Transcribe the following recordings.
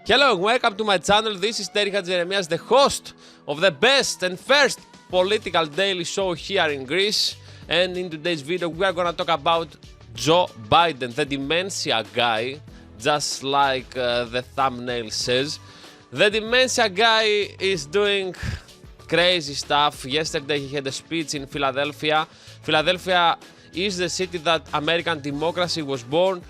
Hello and welcome to my channel. This is Hatziieremias, the host of the best and first political daily show here in Greece. And in today's video we are gonna talk about Joe Biden, the dementia guy, just like the thumbnail says. The dementia guy is doing crazy stuff. Yesterday he had a speech in Philadelphia. Philadelphia is the city that American democracy was born,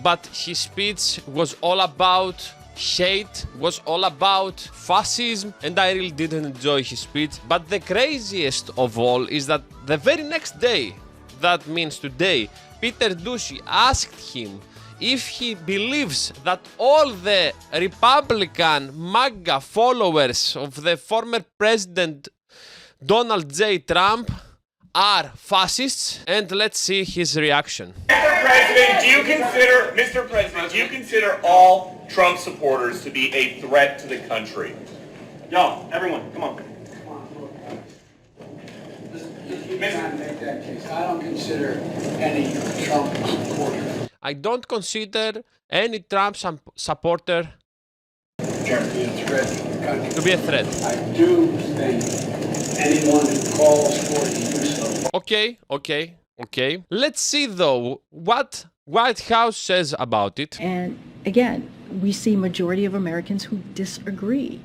but his speech was all about hate, was all about fascism, and I really didn't enjoy his speech. But the craziest of all is that the very next day, that means today, Peter Doocy asked him if he believes that all the Republican MAGA followers of the former president Donald J. Trump are fascists, and let's see his reaction. Mr. President, do you consider all Trump supporters to be a threat to the country? Y'all, everyone, come on. You cannot make that case. I don't consider any Trump supporter. I don't consider any Trump supporter to be a threat. I do think anyone who calls for the use of... Okay. Let's see though what White House says about it. And again, we see majority of Americans who disagree.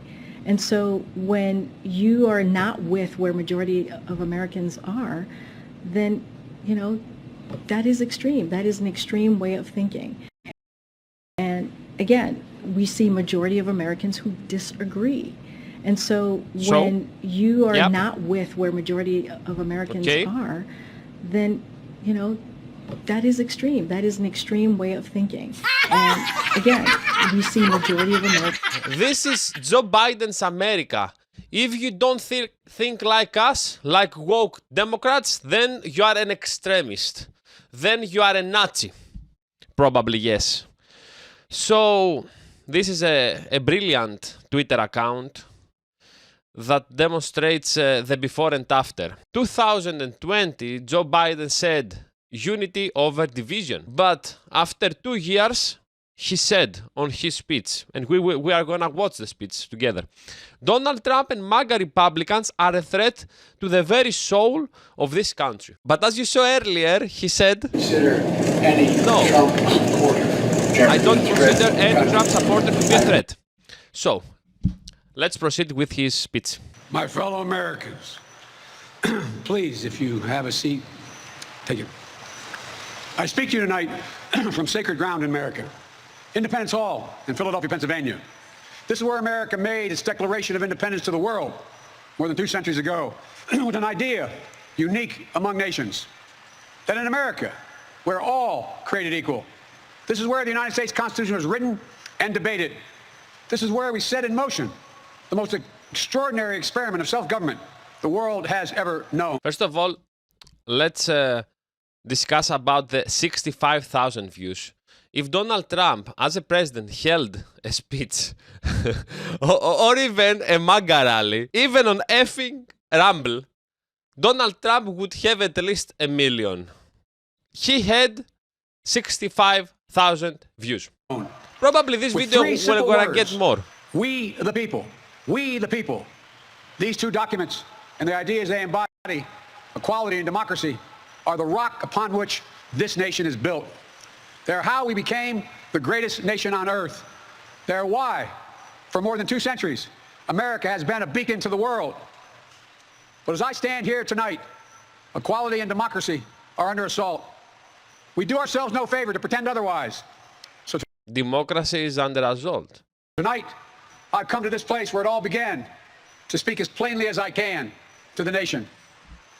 And so when you are not with where majority of Americans are, then, you know, that is extreme. That is an extreme way of thinking. And again, we see majority of Americans who disagree. And so when you are not with where majority of Americans are, then, you know, that is extreme. That is an extreme way of thinking. And again, we see majority of Americans. This is Joe Biden's America. If you don't think like us, like woke Democrats, then you are an extremist. Then you are a Nazi. Probably yes. So this is a brilliant Twitter account that demonstrates the before and after. 2020, Joe Biden said unity over division. But after 2 years, he said on his speech, and we are gonna watch the speech together, Donald Trump and MAGA Republicans are a threat to the very soul of this country. But as you saw earlier, he said, Consider any Trump supporter. I don't consider any Trump supporter to be a threat. So, let's proceed with his speech. My fellow Americans, please, if you have a seat, take it. I speak to you tonight from sacred ground in America, Independence Hall in Philadelphia, Pennsylvania. This is where America made its Declaration of Independence to the world more than 2 centuries ago with an idea unique among nations, that in America, we're all created equal. This is where the United States Constitution was written and debated. This is where we set in motion the most extraordinary experiment of self-government the world has ever known. First of all, let's discuss about the 65,000 views. If Donald Trump, as a president, held a speech or even a MAGA rally, even on effing Rumble, Donald Trump would have at least 1 million. He had 65,000 views. Probably this video we're gonna get more. We the people. These 2 documents and the ideas they embody, equality and democracy, are the rock upon which this nation is built. They're how we became the greatest nation on earth. They're why, for more than 2 centuries, America has been a beacon to the world. But as I stand here tonight, equality and democracy are under assault. We do ourselves no favor to pretend otherwise. So democracy is under assault. Tonight, I've come to this place where it all began to speak as plainly as I can to the nation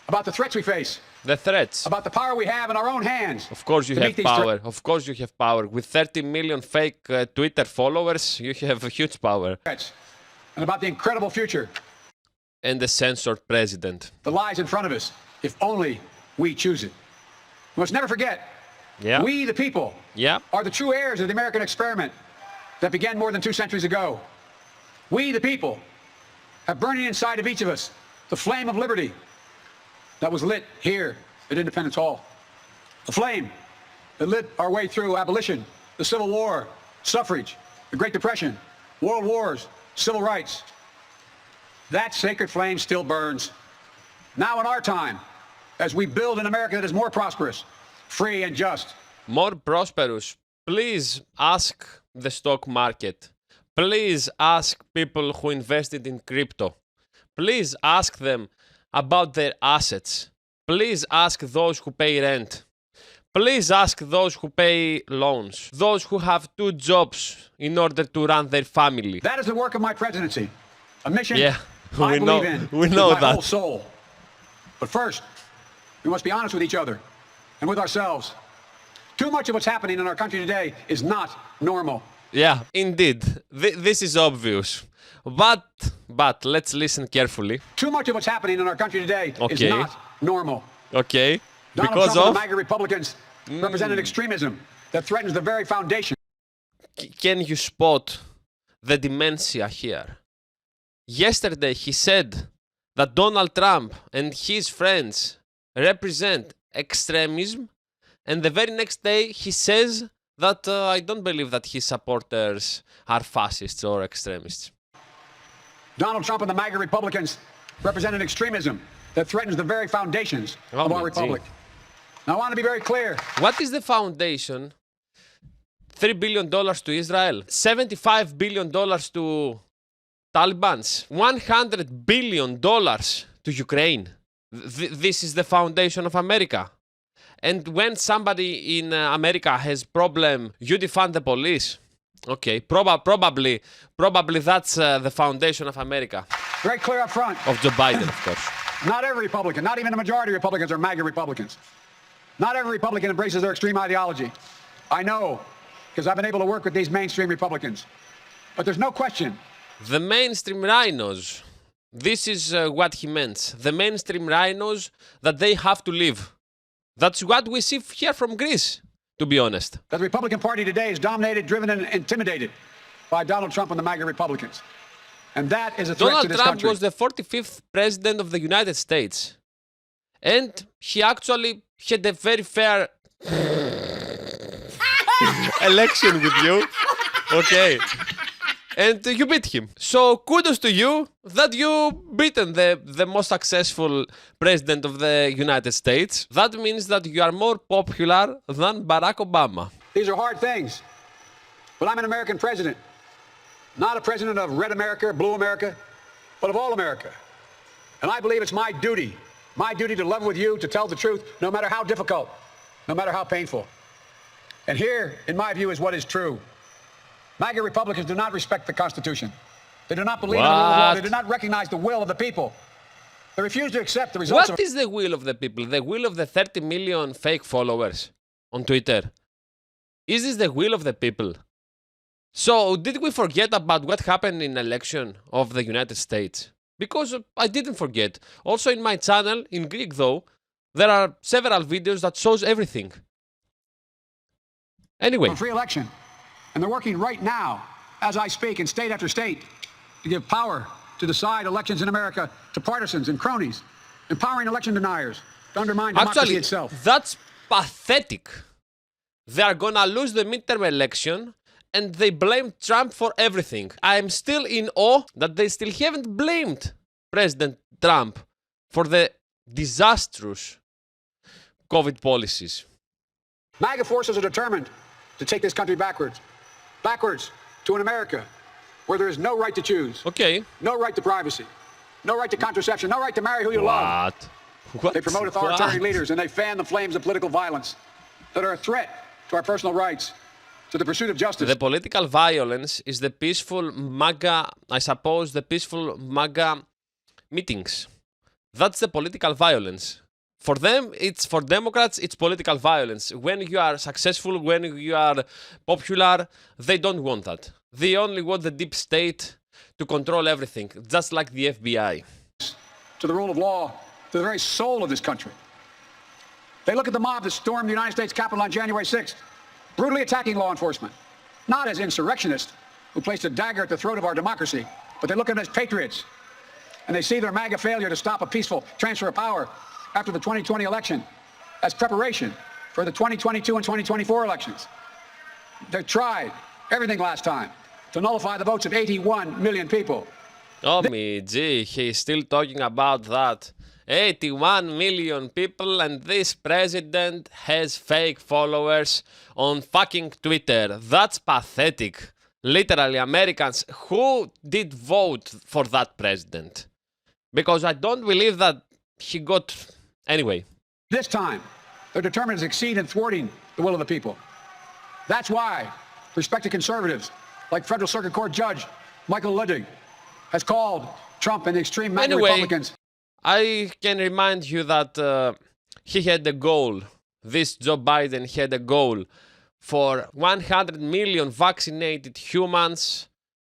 about the threats we face. The threats. About the power we have in our own hands. Of course you have power. Of course you have power. With 30 million fake Twitter followers, you have a huge power. And about the incredible future. And the censored president. The lies in front of us, if only we choose it. We must never forget, we the people are the true heirs of the American experiment that began more than 2 centuries ago. We the people have burning inside of each of us the flame of liberty that was lit here at Independence Hall. A flame that lit our way through abolition, the Civil War, suffrage, the Great Depression, world wars, civil rights. That sacred flame still burns. Now in our time, as we build an America that is more prosperous, free and just. More prosperous. Please ask the stock market. Please ask people who invested in crypto. Please ask them about their assets. Please ask those who pay rent. Please ask those who pay loans. Those who have 2 jobs in order to run their family. That is the work of my presidency. A mission Yeah, I believe in we know with my that. whole soul. But first, we must be honest with each other and with ourselves. Too much of what's happening in our country today is not normal. Yeah, indeed. This is obvious. But let's listen carefully. Too much of what's happening in our country today is Okay. not normal. Okay? Donald Because Trump and of... the MAGA Republicans represent an extremism that threatens the very foundation. Can you spot the dementia here? Yesterday he said that Donald Trump and his friends represent extremism, and the very next day he says that I don't believe that his supporters are fascists or extremists. Donald Trump and the MAGA Republicans represent an extremism that threatens the very foundations of our republic. Now, I want to be very clear. What is the foundation? $3 billion to Israel, $75 billion to Taliban's, $100 billion to Ukraine. This is the foundation of America. And when somebody in America has problem, you defund the police. Okay, probably that's the foundation of America. Very clear up front. Of Joe Biden, of course. Not every Republican, not even the majority of Republicans are MAGA Republicans. Not every Republican embraces their extreme ideology. I know, because I've been able to work with these mainstream Republicans. But there's no question. The mainstream rhinos. This is what he meant. The mainstream rhinos that they have to leave. That's what we see here from Greece, to be honest. That the Republican Party today is dominated, driven, and intimidated by Donald Trump and the MAGA Republicans. And that is a threat Donald to this Trump country. was the 45th president of the United States. And he actually had a very fair election with you. Okay. And you beat him. So kudos to you that you beaten the most successful president of the United States. That means that you are more popular than Barack Obama. These are hard things. But I'm an American president. Not a president of red America, blue America, but of all America. And I believe it's my duty to love with you, to tell the truth, no matter how difficult, no matter how painful. And here, in my view, is what is true. MAGA Republicans do not respect the Constitution. They do not believe in the rule of law. They do not recognize the will of the people. They refuse to accept the results What is the will of the people? The will of the 30 million fake followers on Twitter? Is this the will of the people? So, did we forget about what happened in the election of the United States? Because I didn't forget. Also in my channel, in Greek though, there are several videos that shows everything. Anyway. a free election. And they're working right now, as I speak, in state after state, to give power to decide elections in America to partisans and cronies, empowering election deniers to undermine democracy Actually, itself. that's pathetic. They are gonna lose the midterm election and they blame Trump for everything. I am still in awe that they still haven't blamed President Trump for the disastrous COVID policies. MAGA forces are determined to take this country backwards to an America where there is no right to choose, Okay. no right to privacy, no right to contraception, no right to marry who you love. What? They promote authoritarian What? leaders and they fan the flames of political violence that are a threat to our personal rights, to the pursuit of justice. The political violence is the peaceful MAGA, I suppose, the peaceful MAGA meetings. That's the political violence. For them, for Democrats, it's political violence. When you are successful, when you are popular, they don't want that. They only want the deep state to control everything, just like the FBI. To the rule of law, to the very soul of this country. They look at the mob that stormed the United States Capitol on January 6th, brutally attacking law enforcement, not as insurrectionists who placed a dagger at the throat of our democracy, but they look at them as patriots. And they see their MAGA failure to stop a peaceful transfer of power after the 2020 election as preparation for the 2022 and 2024 elections. They tried everything last time. to nullify the votes of 81 million people. Oh, me gee, he's still talking about that. 81 million people, and this president has fake followers on fucking Twitter. That's pathetic. Literally, Americans, who did vote for that president? Because I don't believe that he got... Anyway. This time, they're determined to succeed in thwarting the will of the people. That's why respected conservatives, like Federal Circuit Court Judge Michael Liddy, has called Trump and the extreme MAGA Republicans. I can remind you that he had a goal. This Joe Biden had a goal for 100 million vaccinated humans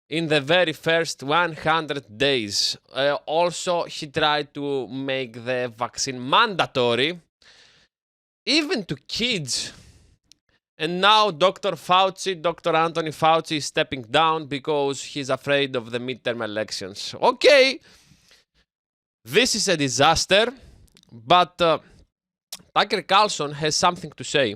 in the very first 100 days. Also, he tried to make the vaccine mandatory, even to kids. And now Dr. Anthony Fauci is stepping down because he's afraid of the midterm elections. Okay, this is a disaster, but Tucker Carlson has something to say.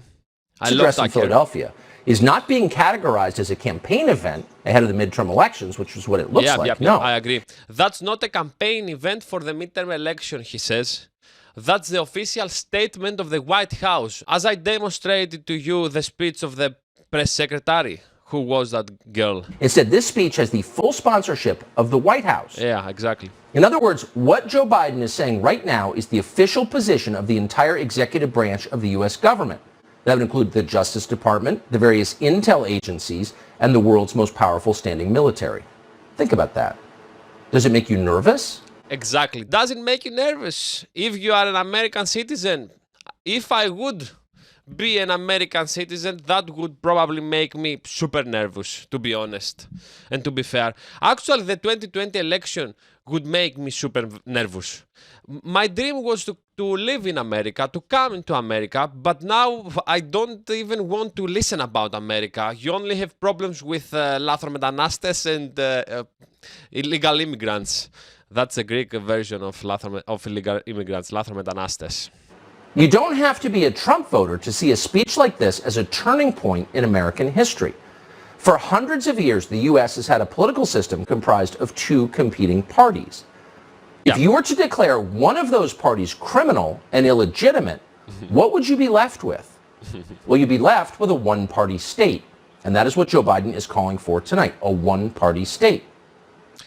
I love address in Tucker. Philadelphia is not being categorized as a campaign event ahead of the midterm elections, which is what it looks like. No, I agree. That's not a campaign event for the midterm election, he says. That's the official statement of the White House. As I demonstrated to you the speech of the press secretary. Who was that girl? It said this speech has the full sponsorship of the White House. Yeah, exactly. In other words, what Joe Biden is saying right now is the official position of the entire executive branch of the U.S. government. That would include the Justice Department, the various intel agencies, and the world's most powerful standing military. Think about that. Does it make you nervous? Exactly. Does it make you nervous? If you are an American citizen, if I would be an American citizen, that would probably make me super nervous, to be honest. And to be fair, actually the 2020 election would make me super nervous. My dream was to live in America, to come into America, but now I don't even want to listen about America. You only have problems with lathrometanastes and illegal immigrants. That's a Greek version of illegal immigrants, lathrometanastes. You don't have to be a Trump voter to see a speech like this as a turning point in American history. For hundreds of years, the U.S. has had a political system comprised of two competing parties. If you were to declare one of those parties criminal and illegitimate, what would you be left with? Well, you'd be left with a one-party state. And that is what Joe Biden is calling for tonight, a one-party state.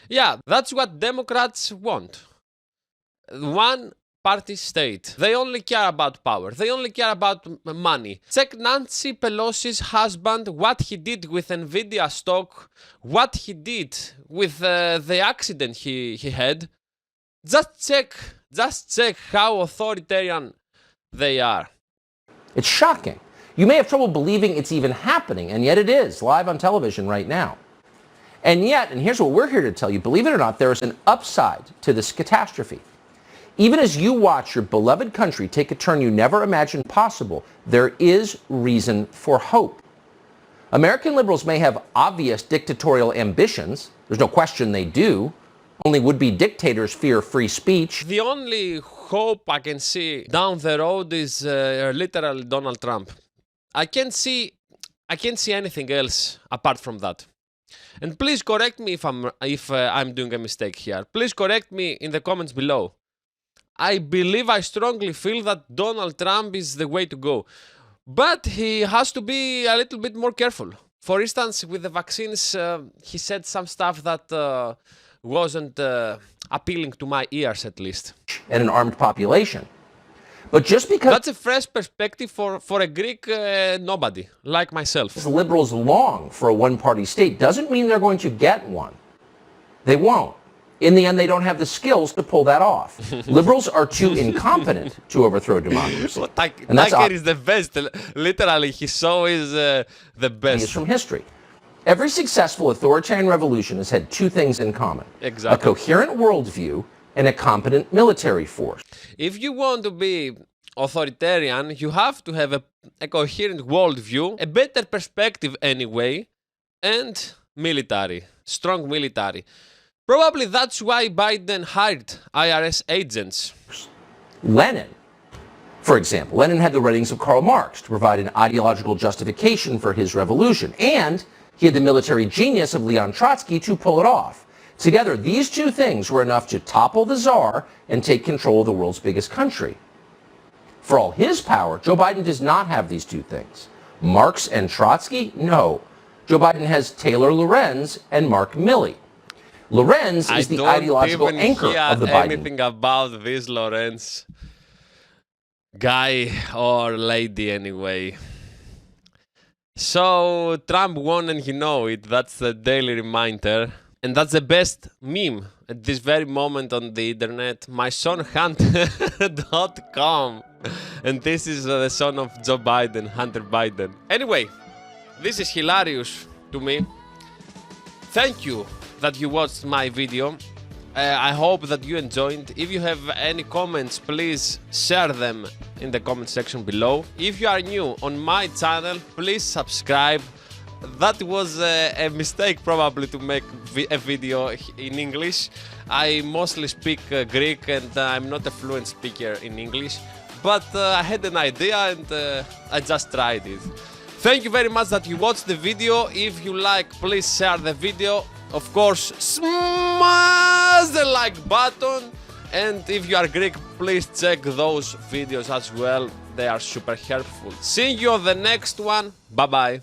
Yeah, that's what Democrats want. One-party state. They only care about power. They only care about money. Check Nancy Pelosi's husband, what he did with Nvidia stock, what he did with the accident he had. Just check how authoritarian they are. It's shocking. You may have trouble believing it's even happening, and yet it is, live on television right now. And yet, and here's what we're here to tell you, believe it or not, there is an upside to this catastrophe. Even as you watch your beloved country take a turn you never imagined possible, there is reason for hope. American liberals may have obvious dictatorial ambitions. There's no question they do. Only would-be dictators fear free speech. The only hope I can see down the road is literally Donald Trump. I can't see anything else apart from that. And please correct me if I'm doing a mistake here. Please correct me in the comments below. I strongly feel that Donald Trump is the way to go. But he has to be a little bit more careful. For instance, with the vaccines, he said some stuff that wasn't appealing to my ears, at least. And an armed population. But just because... That's a fresh perspective for a Greek nobody, like myself. Liberals long for a one-party state doesn't mean they're going to get one. They won't. In the end, they don't have the skills to pull that off. Liberals are too incompetent to overthrow democracy. Well, Tucker is the best. Literally, his show is the best. From history. Every successful authoritarian revolution has had two things in common. Exactly. A coherent worldview and a competent military force. If you want to be authoritarian, you have to have a coherent worldview, a better perspective anyway, and military, strong military. Probably that's why Biden hired IRS agents. Lenin, for example, Lenin had the writings of Karl Marx to provide an ideological justification for his revolution, and He had the military genius of Leon Trotsky to pull it off. Together, these two things were enough to topple the Tsar and take control of the world's biggest country. For all his power, Joe Biden does not have these two things. Marx and Trotsky? No. Joe Biden has Taylor Lorenz and Mark Milley. Lorenz is the ideological anchor of the Biden. I don't anything about this Lorenz guy or lady anyway. So Trump won and you know it. That's the daily reminder. And that's the best meme at this very moment on the internet. mysonhunter.com. And this is the son of Joe Biden, Hunter Biden. Anyway, this is hilarious to me. Thank you that you watched my video. I hope that you enjoyed. If you have any comments, please share them in the comment section below. If you are new on my channel, please subscribe. That was a mistake probably to make a video in English. I mostly speak Greek and I'm not a fluent speaker in English. But I had an idea and I just tried it. Thank you very much that you watched the video. If you like, please share the video. Of course, smash the like button. And if you are Greek, please check those videos as well. They are super helpful. See you on the next one. Bye bye.